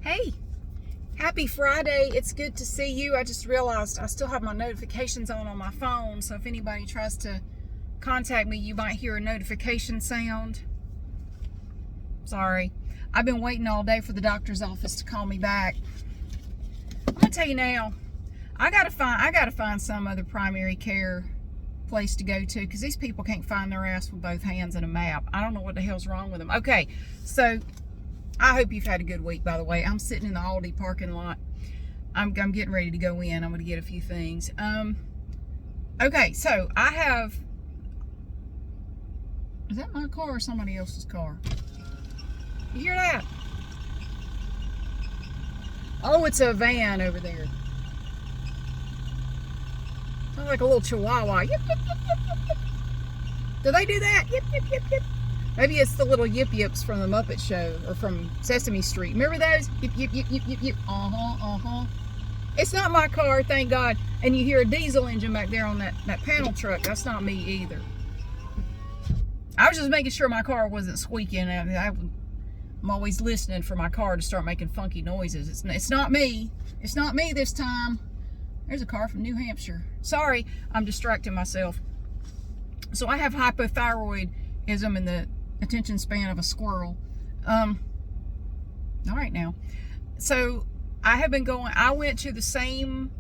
Hey, happy Friday. It's good to see you. I just realized I still have my notifications on my phone, so if anybody tries to contact me, you might hear a notification sound. Sorry. I've been waiting all day for the doctor's office to call me back. I'm gonna tell you now, I gotta find some other primary care place to go to, because these people can't find their ass with both hands and a map. I don't know what the hell's wrong with them. Okay, so I hope you've had a good week, by the way. I'm sitting in the Aldi parking lot. I'm getting ready to go in. I'm going to get a few things. Okay, so I have... Is that my car or somebody else's car? You hear that? Oh, it's a van over there. Sounds like a little chihuahua. Yip, yip, yip, yip, yip, yip. Do they do that? Yip, yip, yip, yip. Maybe it's the little yip yips from the Muppet Show or from Sesame Street. Remember those? Yip, yip, yip, yip, yip, yip. It's not my car, thank God. And you hear a diesel engine back there on that panel truck. That's not me either. I was just making sure my car wasn't squeaking. I'm always listening for my car to start making funky noises. It's not me. It's not me this time. There's a car from New Hampshire. Sorry, I'm distracting myself. So I have hypothyroidism in the attention span of a squirrel. All right now. So I went to the same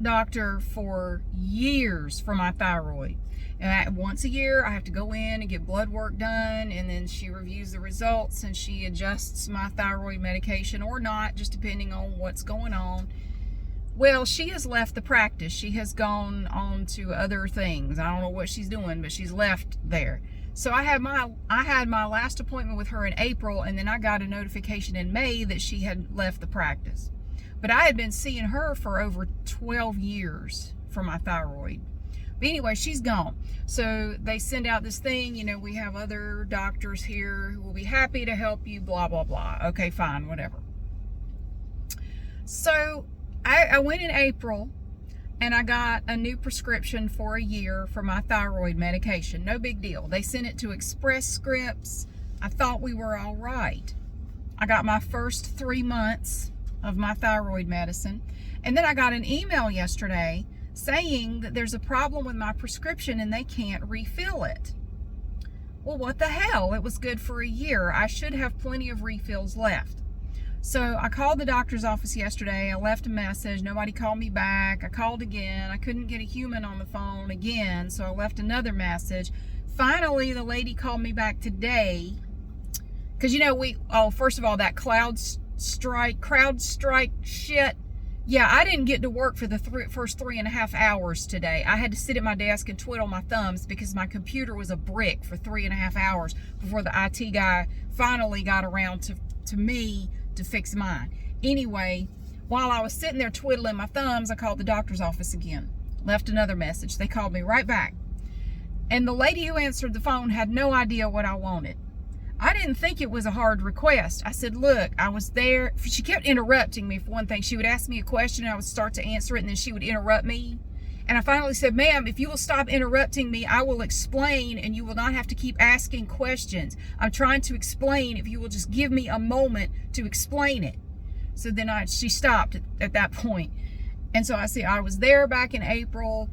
doctor for years for my thyroid. And once a year I have to go in and get blood work done, and then she reviews the results and she adjusts my thyroid medication or not, just depending on what's going on. Well, she has left the practice. She has gone on to other things. I don't know what she's doing, but she's left there. So I had my last appointment with her in April, and then I got a notification in May that she had left the practice. But I had been seeing her for over 12 years for my thyroid. But anyway, she's gone. So they send out this thing, we have other doctors here who will be happy to help you, blah, blah, blah. Okay, fine, whatever. So I went in April, and I got a new prescription for a year for my thyroid medication. No big deal. They sent it to Express Scripts. I thought we were all right. I got my first 3 months of my thyroid medicine. And then I got an email yesterday saying that there's a problem with my prescription and they can't refill it. Well, what the hell? It was good for a year. I should have plenty of refills left. So I called the doctor's office yesterday. I left a message. Nobody called me back. I called again. I couldn't get a human on the phone again, so I left another message. Finally, the lady called me back today. Because, first of all, that crowd strike shit. Yeah, I didn't get to work for the first 3.5 hours today. I had to sit at my desk and twiddle my thumbs because my computer was a brick for 3.5 hours before the IT guy finally got around to me to fix mine. Anyway, while I was sitting there twiddling my thumbs, I called the doctor's office again. Left another message. They called me right back. And the lady who answered the phone had no idea what I wanted. I didn't think it was a hard request. I said, look, I was there. She kept interrupting me for one thing. She would ask me a question and I would start to answer it, and then she would interrupt me. And I finally said, ma'am, if you will stop interrupting me, I will explain and you will not have to keep asking questions. I'm trying to explain. If you will just give me a moment to explain it. So then she stopped at that point. And so I said, I was there back in April.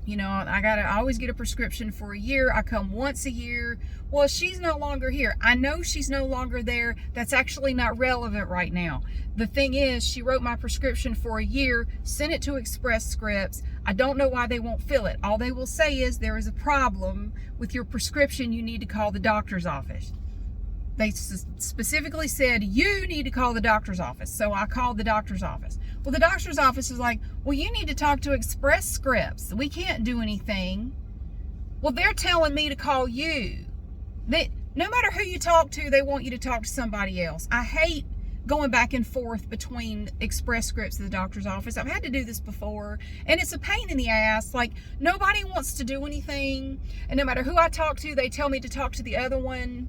I always get a prescription for a year. I come once a year. Well, she's no longer here. I know she's no longer there. That's actually not relevant right now. The thing is, she wrote my prescription for a year, sent it to Express Scripts. I don't know why they won't fill it. All they will say is there is a problem with your prescription. You need to call the doctor's office. They specifically said, you need to call the doctor's office. So I called the doctor's office. Well, the doctor's office is like, well, you need to talk to Express Scripts. We can't do anything. Well, they're telling me to call you. No matter who you talk to, they want you to talk to somebody else. I hate going back and forth between Express Scripts and the doctor's office. I've had to do this before, and it's a pain in the ass. Like, nobody wants to do anything, and no matter who I talk to, they tell me to talk to the other one.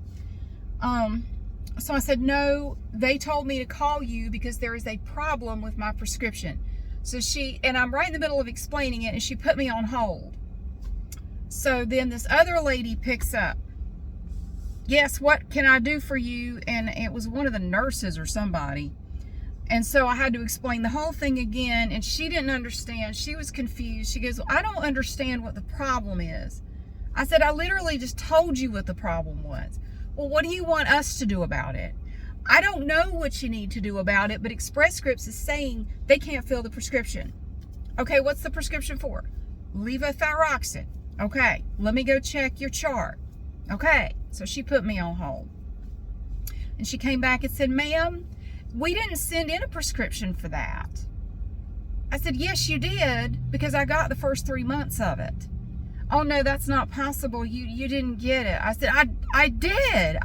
So I said, no, they told me to call you because there is a problem with my prescription. So and I'm right in the middle of explaining it, and she put me on hold. So then this other lady picks up. Yes, what can I do for you? And it was one of the nurses or somebody. And so I had to explain the whole thing again, and she didn't understand. She was confused. She goes, I don't understand what the problem is. I said, I literally just told you what the problem was. Well, what do you want us to do about it? I don't know what you need to do about it, but Express Scripts is saying they can't fill the prescription. Okay, what's the prescription for? Levothyroxine. Okay, let me go check your chart. Okay, so she put me on hold. And she came back and said, ma'am, we didn't send in a prescription for that. I said, yes, you did, because I got the first 3 months of it. Oh, no, that's not possible. You didn't get it. I said, I did.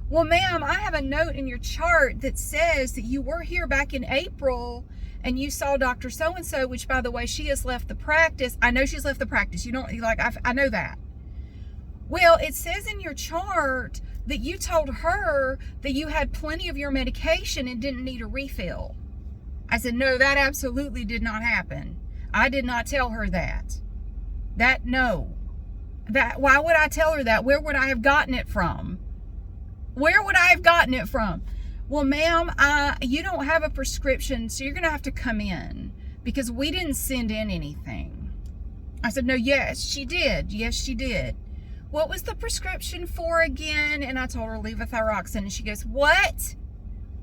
Well, ma'am, I have a note in your chart that says that you were here back in April and you saw Dr. So-and-so, which, by the way, she has left the practice. I know she's left the practice. You don't, like, I know that. Well, it says in your chart that you told her that you had plenty of your medication and didn't need a refill. I said, no, that absolutely did not happen. I did not tell her that. No. Why would I tell her that? Where would I have gotten it from? Where would I have gotten it from? Well, ma'am, you don't have a prescription, so you're going to have to come in because we didn't send in anything. I said, no, yes, she did. Yes, she did. What was the prescription for again? And I told her levothyroxine, and she goes, what?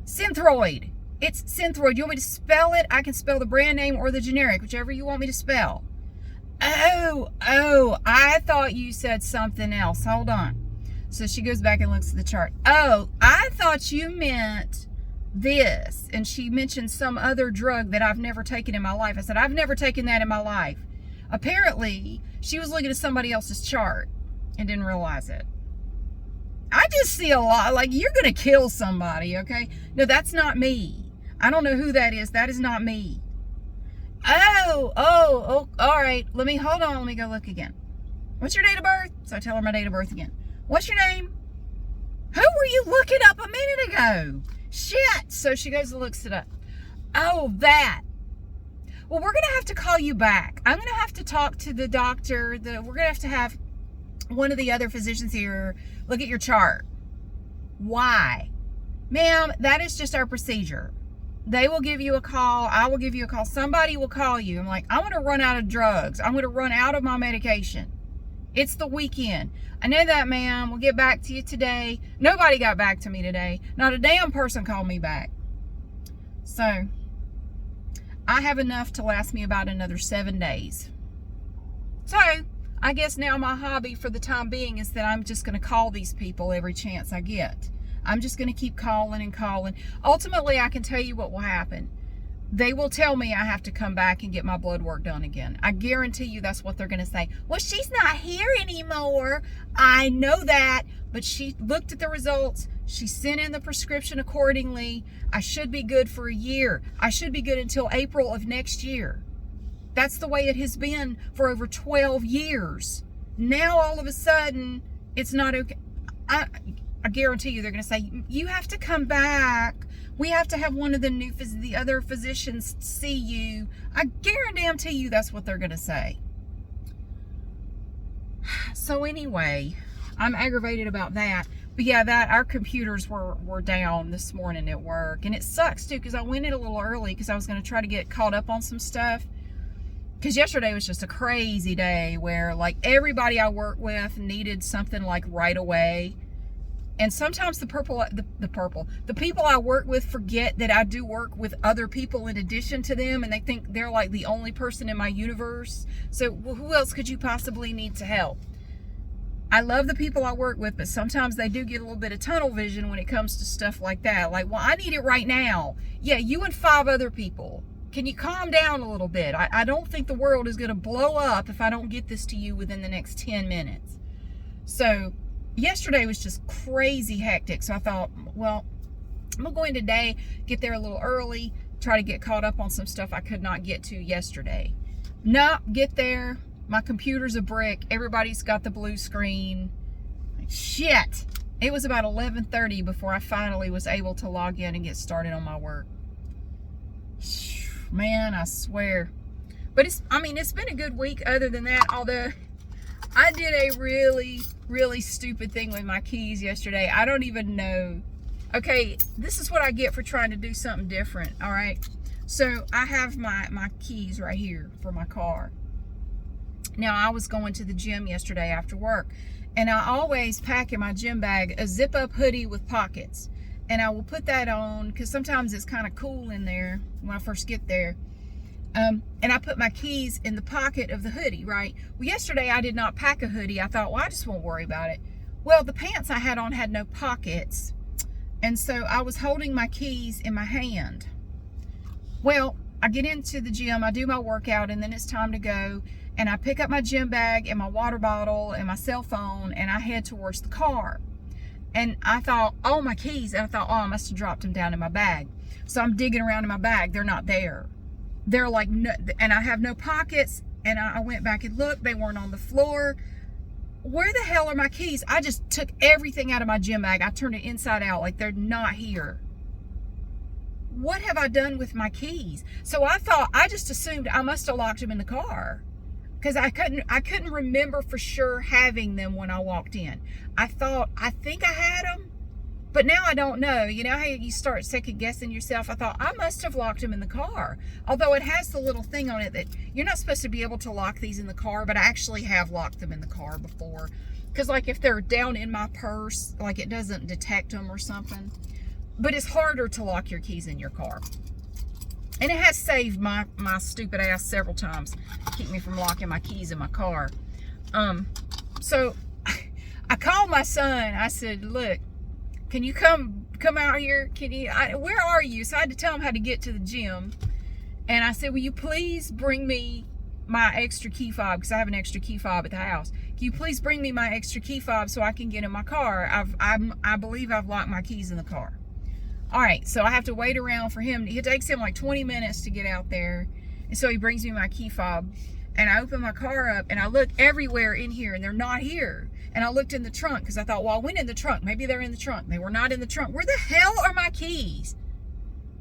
Synthroid. It's Synthroid. You want me to spell it? I can spell the brand name or the generic, whichever you want me to spell. Oh, I thought you said something else. Hold on. So she goes back and looks at the chart. Oh, I thought you meant this. And she mentioned some other drug that I've never taken in my life. I said, I've never taken that in my life. Apparently, she was looking at somebody else's chart and didn't realize it. I just see a lot, like, you're going to kill somebody, okay? No, that's not me. I don't know who that is. That is not me. Oh, all right. Hold on. Let me go look again. What's your date of birth? So I tell her my date of birth again. What's your name? Who were you looking up a minute ago? Shit. So she goes and looks it up. Oh, that. Well, we're going to have to call you back. I'm going to have to talk to the doctor. We're going to have one of the other physicians here look at your chart. Why? Ma'am, that is just our procedure. They will give you a call. I will give you a call. Somebody will call you. I'm like, I want to run out of drugs. I'm going to run out of my medication. It's the weekend. I know that, ma'am. We'll get back to you today. Nobody got back to me today. Not a damn person called me back. So, I have enough to last me about another 7 days. So, I guess now my hobby for the time being is that I'm just going to call these people every chance I get. I'm just going to keep calling and calling. Ultimately, I can tell you what will happen. They will tell me I have to come back and get my blood work done again. I guarantee you that's what they're going to say. Well, she's not here anymore. I know that, but she looked at the results. She sent in the prescription accordingly. I should be good for a year. I should be good until April of next year. That's the way it has been for over 12 years. Now, all of a sudden, it's not okay. I guarantee you they're going to say, you have to come back. We have to have one of the other physicians see you. I guarantee you that's what they're going to say. So anyway, I'm aggravated about that. But yeah, our computers were down this morning at work. And it sucks too, because I went in a little early because I was going to try to get caught up on some stuff. Because yesterday was just a crazy day where, like, everybody I work with needed something, like, right away. And sometimes the people I work with forget that I do work with other people in addition to them, and they think they're like the only person in my universe. So who else could you possibly need to help? I love the people I work with, but sometimes they do get a little bit of tunnel vision when it comes to stuff like that. Like, well, I need it right now. Yeah, you and 5 other people. Can you calm down a little bit? I don't think the world is going to blow up if I don't get this to you within the next 10 minutes. So yesterday was just crazy hectic. So I thought, well, I'm going to go in today, get there a little early, try to get caught up on some stuff I could not get to yesterday. Nope, get there. My computer's a brick. Everybody's got the blue screen. Shit. It was about 11:30 before I finally was able to log in and get started on my work. Man, I swear. But it's been a good week other than that, although I did a really, really stupid thing with my keys yesterday. I don't even know Okay, this is what I get for trying to do something different, all right? So I have my keys right here for my car. Now, I was going to the gym yesterday after work, and I always pack in my gym bag a zip-up hoodie with pockets. And I will put that on because sometimes it's kind of cool in there when I first get there. And I put my keys in the pocket of the hoodie, right? Well, yesterday I did not pack a hoodie. I thought, well, I just won't worry about it. Well, the pants I had on had no pockets. And so I was holding my keys in my hand. Well, I get into the gym, I do my workout, and then it's time to go. And I pick up my gym bag and my water bottle and my cell phone, and I head towards the car. And I thought, oh, my keys. And I thought, oh, I must have dropped them down in my bag. So I'm digging around in my bag. They're not there. They're like, no, and I have no pockets. And I went back and looked. They weren't on the floor. Where the hell are my keys? I just took everything out of my gym bag. I turned it inside out like they're not here. What have I done with my keys? So I just assumed I must have locked them in the car. Because I couldn't remember for sure having them when I walked in. I think I had them, but now I don't know. You know how you start second guessing yourself? I thought I must have locked them in the car. Although it has the little thing on it that you're not supposed to be able to lock these in the car, but I actually have locked them in the car before. Because like if they're down in my purse, like it doesn't detect them or something. But it's harder to lock your keys in your car. And it has saved my stupid ass several times. Keep me from locking my keys in my car. So I called my son. I said, look, can you come out here? Where are you? So I had to tell him how to get to the gym. And I said, will you please bring me my extra key fob? Because I have an extra key fob at the house. Can you please bring me my extra key fob so I can get in my car? I believe I've locked my keys in the car. All right, so I have to wait around for him. It takes him like 20 minutes to get out there. And so he brings me my key fob. And I open my car up and I look everywhere in here and they're not here. And I looked in the trunk because I thought, well, I went in the trunk. Maybe they're in the trunk. They were not in the trunk. Where the hell are my keys?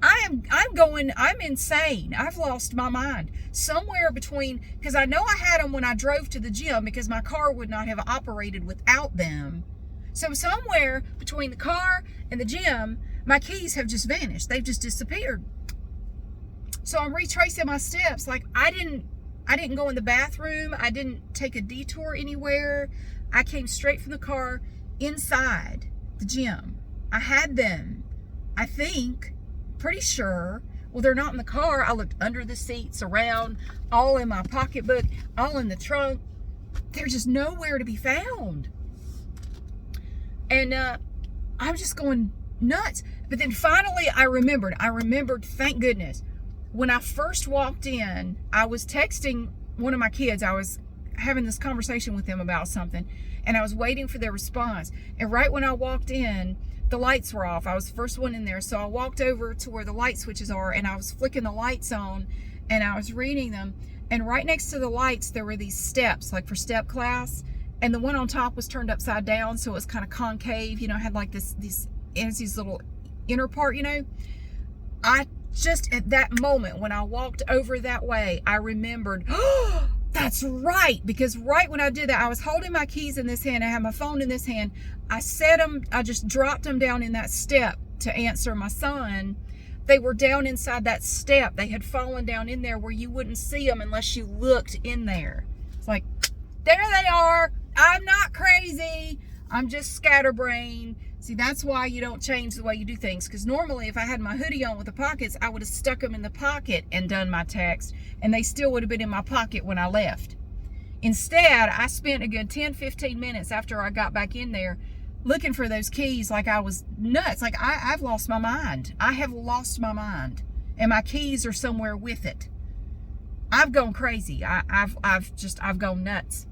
I'm insane. I've lost my mind. Somewhere between, because I know I had them when I drove to the gym because my car would not have operated without them. So somewhere between the car and the gym, my keys have just vanished. They've just disappeared. So I'm retracing my steps. Like I didn't go in the bathroom. I didn't take a detour anywhere. I came straight from the car inside the gym. I had them. I think, pretty sure. Well, they're not in the car. I looked under the seats, around, all in my pocketbook, all in the trunk. They're just nowhere to be found. And I'm just going nuts. But then finally I remembered, thank goodness. When I first walked in, I was texting one of my kids. I was having this conversation with them about something, and I was waiting for their response. And right when I walked in, the lights were off. I was the first one in there. So I walked over to where the light switches are, and I was flicking the lights on, and I was reading them. And right next to the lights, there were these steps, like for step class. And the one on top was turned upside down, so it was kind of concave, you know, had like these little inner part, you know. I just at that moment when I walked over that way, I remembered, oh, that's right. Because right when I did that, I was holding my keys in this hand. I had my phone in this hand. I just dropped them down in that step to answer my son. They were down inside that step. They had fallen down in there where you wouldn't see them unless you looked in there. It's like, there they are. I'm not crazy. I'm just scatterbrained. See, that's why you don't change the way you do things. Because normally if I had my hoodie on with the pockets, I would have stuck them in the pocket and done my text. And they still would have been in my pocket when I left. Instead, I spent a good 10, 15 minutes after I got back in there looking for those keys like I was nuts. Like I've lost my mind. I have lost my mind. And my keys are somewhere with it. I've gone crazy. I've gone nuts.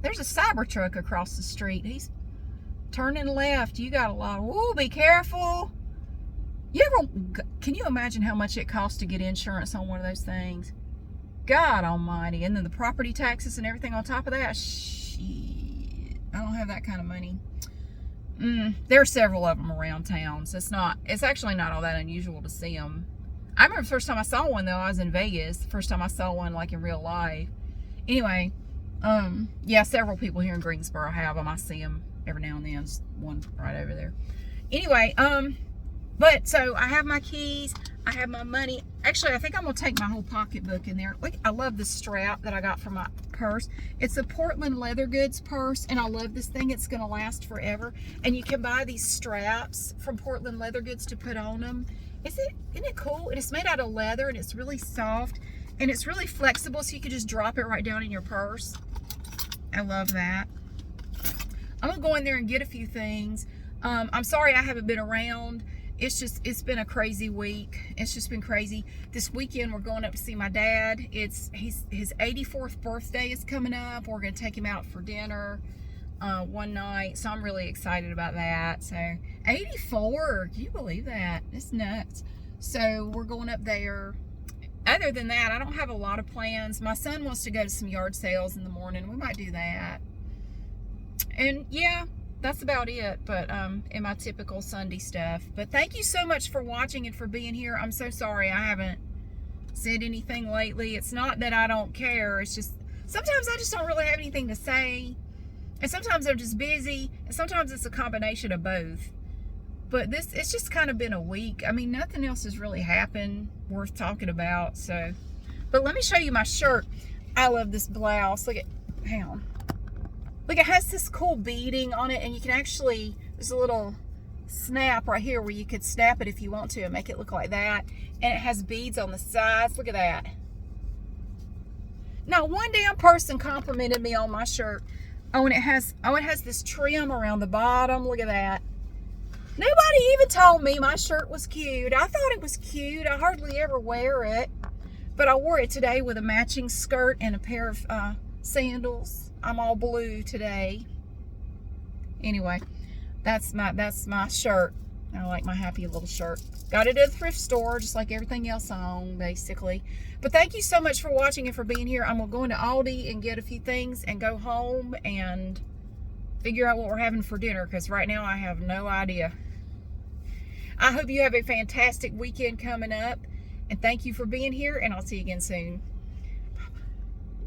There's a Cybertruck across the street. He's turning left. You got a lot of, ooh, be careful. Can you imagine how much it costs to get insurance on one of those things? God almighty. And then the property taxes and everything on top of that. Shit. I don't have that kind of money. There are several of them around town. So it's actually not all that unusual to see them. I remember the first time I saw one, though, I was in Vegas. The first time I saw one, like, in real life. Anyway, yeah, several people here in Greensboro have them. I see them every now and then. There's one right over there. Anyway, but so I have my keys, I have my money. Actually, I think I'm gonna take my whole pocketbook in there. Look, I love this strap that I got for my purse. It's a Portland leather goods purse, and I love this thing. It's gonna last forever. And you can buy these straps from Portland leather goods to put on them. Isn't it cool? And it's made out of leather, and it's really soft, and it's really flexible, so you can just drop it right down in your purse. I love that. I'm gonna go in there and get a few things. I'm sorry I haven't been around. It's been a crazy week. It's just been crazy. This weekend we're going up to see my dad. His 84th birthday is coming up. We're gonna take him out for dinner one night. So I'm really excited about that. So 84, can you believe that? It's nuts. So we're going up there. Other than that, I don't have a lot of plans. My son wants to go to some yard sales in the morning. We might do that. And yeah, that's about it, but in my typical Sunday stuff. But thank you so much for watching and for being here. I'm so sorry I haven't said anything lately. It's not that I don't care. It's just sometimes I just don't really have anything to say, and sometimes I'm just busy, and sometimes it's a combination of both. But it's just kind of been a week. I mean, nothing else has really happened worth talking about. So, but let me show you my shirt. I love this blouse. Look at, hang on. Look, it has this cool beading on it, and you can actually, there's a little snap right here where you could snap it if you want to and make it look like that. And it has beads on the sides. Look at that. Not one damn person complimented me on my shirt. Oh, and it has this trim around the bottom. Look at that. Nobody even told me my shirt was cute. I thought it was cute. I hardly ever wear it, but I wore it today with a matching skirt and a pair of sandals. I'm all blue today. Anyway, that's my shirt. I like my happy little shirt. Got it at the thrift store, just like everything else I own, basically. But thank you so much for watching and for being here. I'm gonna go into Aldi and get a few things and go home and figure out what we're having for dinner, because right now I have no idea. I hope you have a fantastic weekend coming up, and thank you for being here, and I'll see you again soon.